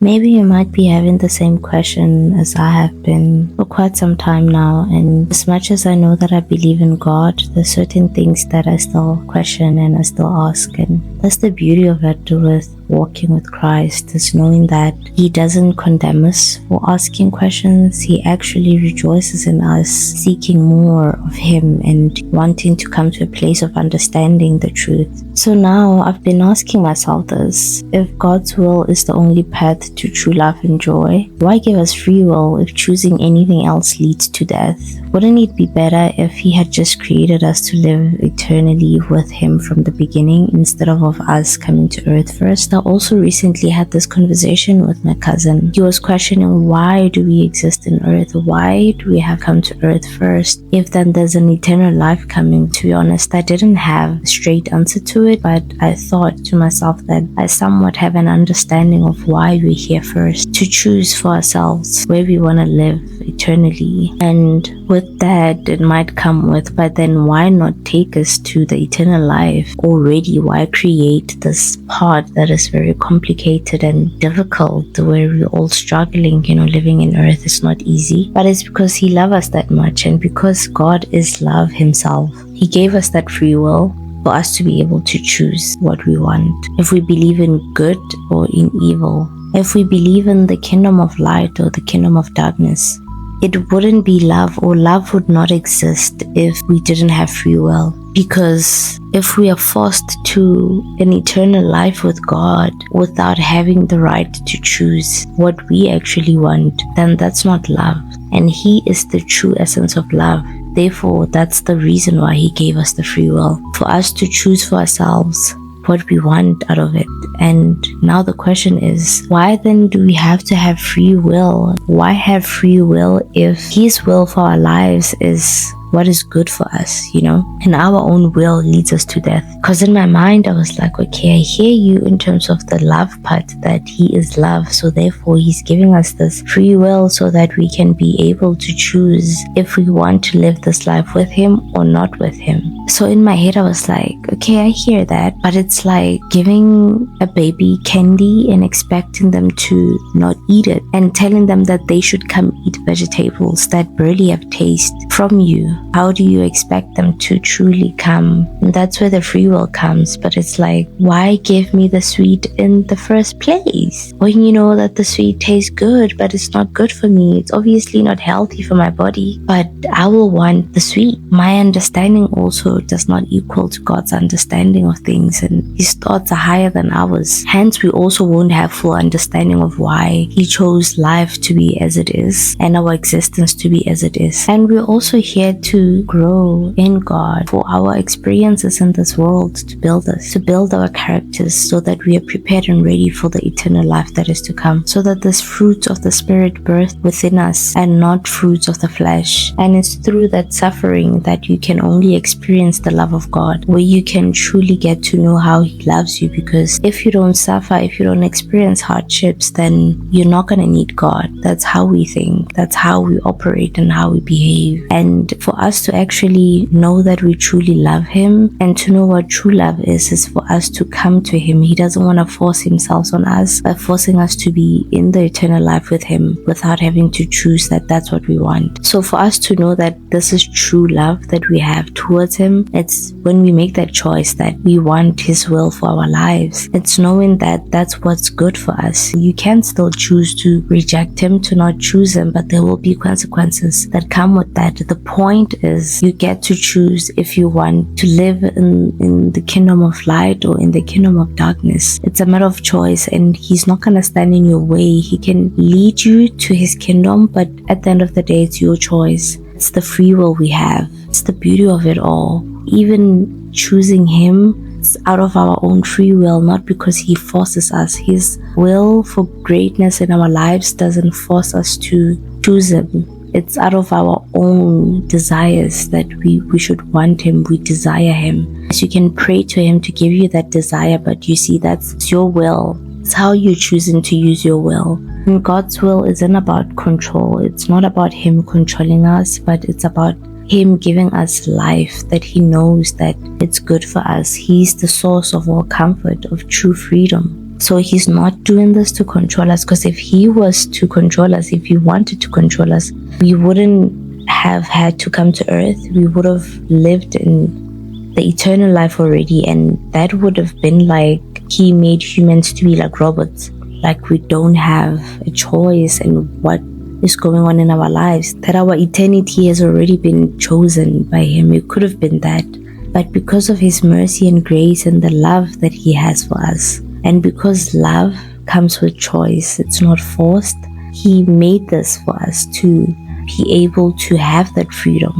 Maybe you might be having the same question as I have been for quite some time now, and as much as I know that I believe in God, there's certain things that I still question and I still ask, and that's the beauty of it with walking with Christ, is knowing that He doesn't condemn us for asking questions. He actually rejoices in us seeking more of Him and wanting to come to a place of understanding the truth. So now I've been asking myself this: if God's will is the only path to true love and joy, why give us free will if choosing anything else leads to death? Wouldn't it be better if He had just created us to live eternally with Him from the beginning instead of us coming to earth first? I also recently had this conversation with my cousin. He was questioning, why do we exist in earth? Why do we have come to earth first if then there's an eternal life coming? To be honest, I didn't have a straight answer to it, but I thought to myself that I somewhat have an understanding of why we're here first, to choose for ourselves where we want to live eternally. And with that, it might come with, but then why not take us to the eternal life already? Why create this part that is very complicated and difficult, where we're all struggling? Living in earth is not easy, but it's because He loves us that much, and because God is love Himself, He gave us that free will for us to be able to choose what we want. If we believe in good or in evil, if we believe in the kingdom of light or the kingdom of darkness, it wouldn't be love, or love would not exist if we didn't have free will. Because if we are forced to an eternal life with God without having the right to choose what we actually want, then that's not love. And He is the true essence of love. Therefore, that's the reason why He gave us the free will, for us to choose for ourselves what we want out of it. And now the question is, why then do we have to have free will? Why have free will if His will for our lives is what is good for us, and our own will leads us to death? Because in my mind I was like, okay, I hear you in terms of the love part, that He is love, so therefore He's giving us this free will so that we can be able to choose if we want to live this life with Him or not with Him. So in my head I was like, okay, I hear that, but it's like giving a baby candy and expecting them to not eat it, and telling them that they should come eat vegetables that barely have taste from you. How do you expect them to truly come? And that's where the free will comes. But it's like, why give me the sweet in the first place when you know that the sweet tastes good, but it's not good for me? It's obviously not healthy for my body, but I will want the sweet. My understanding also does not equal to God's understanding of things, and His thoughts are higher than ours. Hence, we also won't have full understanding of why He chose life to be as it is and our existence to be as it is. And we're also here to grow in God, for our experiences in this world to build us, to build our characters, so that we are prepared and ready for the eternal life that is to come, so that this fruit of the Spirit birth within us and not fruits of the flesh. And it's through that suffering that you can only experience the love of God, where you can truly get to know how He loves you. Because if you don't suffer, if you don't experience hardships, then you're not going to need God. That's how we think, that's how we operate and how we behave. And for us to actually know that we truly love Him, and to know what true love is for us to come to Him. He doesn't want to force Himself on us by forcing us to be in the eternal life with Him without having to choose that that's what we want. So for us to know that this is true love that we have towards Him, it's when we make that choice that we want His will for our lives. It's knowing that that's what's good for us. You can still choose to reject Him, to not choose Him, but there will be consequences that come with that. The point is, you get to choose if you want to live in the kingdom of light or in the kingdom of darkness. It's a matter of choice, and He's not going to stand in your way. He can lead you to His kingdom, but at the end of the day, it's your choice. It's the free will we have. It's the beauty of it all. Even choosing Him, it's out of our own free will, not because He forces us. His will for greatness in our lives doesn't force us to choose Him. It's out of our own desires that we should want Him, we desire Him. So you can pray to Him to give you that desire, but you see, that's your will. It's how you're choosing to use your will. And God's will isn't about control. It's not about Him controlling us, but it's about Him giving us life, that He knows that it's good for us. He's the source of all comfort, of true freedom. So he's not doing this to control us, because if he was to control us, if he wanted to control us, we wouldn't have had to come to earth. We would have lived in the eternal life already, and that would have been like he made humans to be like robots, like we don't have a choice in what is going on in our lives, that our eternity has already been chosen by him. It could have been that, but because of his mercy and grace and the love that he has for us, and because love comes with choice, it's not forced, he made this for us to be able to have that freedom.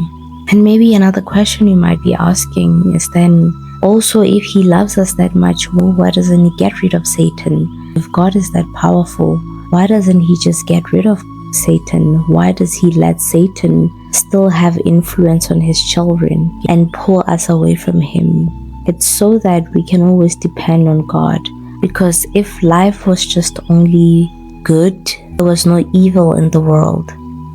And maybe another question you might be asking is then also, if he loves us that much more, why doesn't he get rid of Satan? If God is that powerful, why doesn't he just get rid of Satan? Why does he let Satan still have influence on his children and pull us away from him? It's so that we can always depend on God. Because if life was just only good, there was no evil in the world,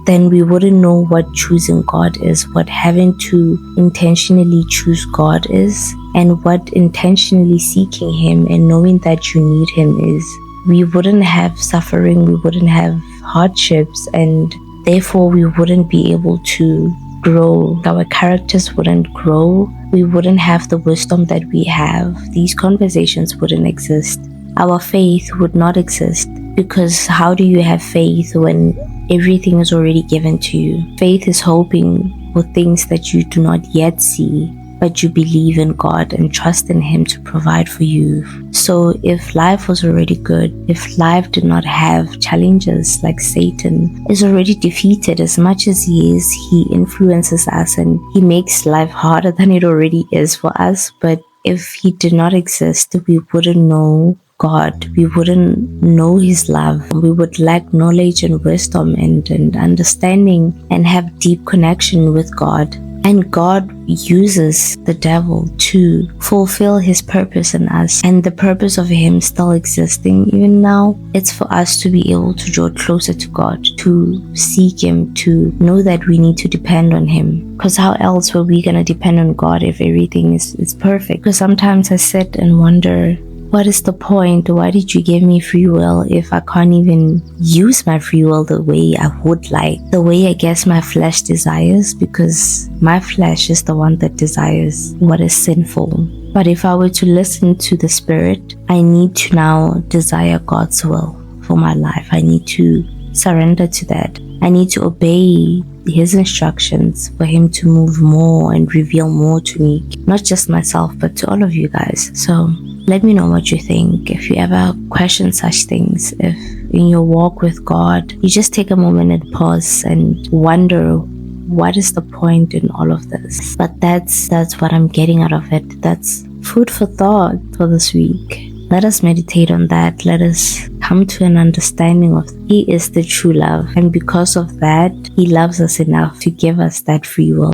then we wouldn't know what choosing God is, what having to intentionally choose God is, and what intentionally seeking him and knowing that you need him is. We wouldn't have suffering, we wouldn't have hardships, and therefore we wouldn't be able to grow. Our characters wouldn't grow. We wouldn't have the wisdom that we have. These conversations wouldn't exist. Our faith would not exist, because how do you have faith when everything is already given to you? Faith is hoping for things that you do not yet see, but you believe in God and trust in him to provide for you. So if life was already good, if life did not have challenges, like Satan is already defeated, as much as he is, he influences us and he makes life harder than it already is for us. But if he did not exist, we wouldn't know God, we wouldn't know his love, we would lack knowledge and wisdom and understanding and have deep connection with God. And God uses the devil to fulfill his purpose in us, and the purpose of him still existing even now, it's for us to be able to draw closer to God, to seek him, to know that we need to depend on him. Because how else were we going to depend on God if everything is perfect? Because sometimes I sit and wonder, what is the point? Why did you give me free will if I can't even use my free will the way I would like, the way I guess my flesh desires? Because my flesh is the one that desires what is sinful. But if I were to listen to the Spirit, I need to now desire God's will for my life. I need to surrender to that. I need to obey his instructions for him to move more and reveal more to me, not just myself, but to all of you guys. So let me know what you think. If you ever question such things, if in your walk with God, you just take a moment and pause and wonder, what is the point in all of this? But that's what I'm getting out of it. That's food for thought for this week. Let us meditate on that. Let us come to an understanding of he is the true love. And because of that, he loves us enough to give us that free will.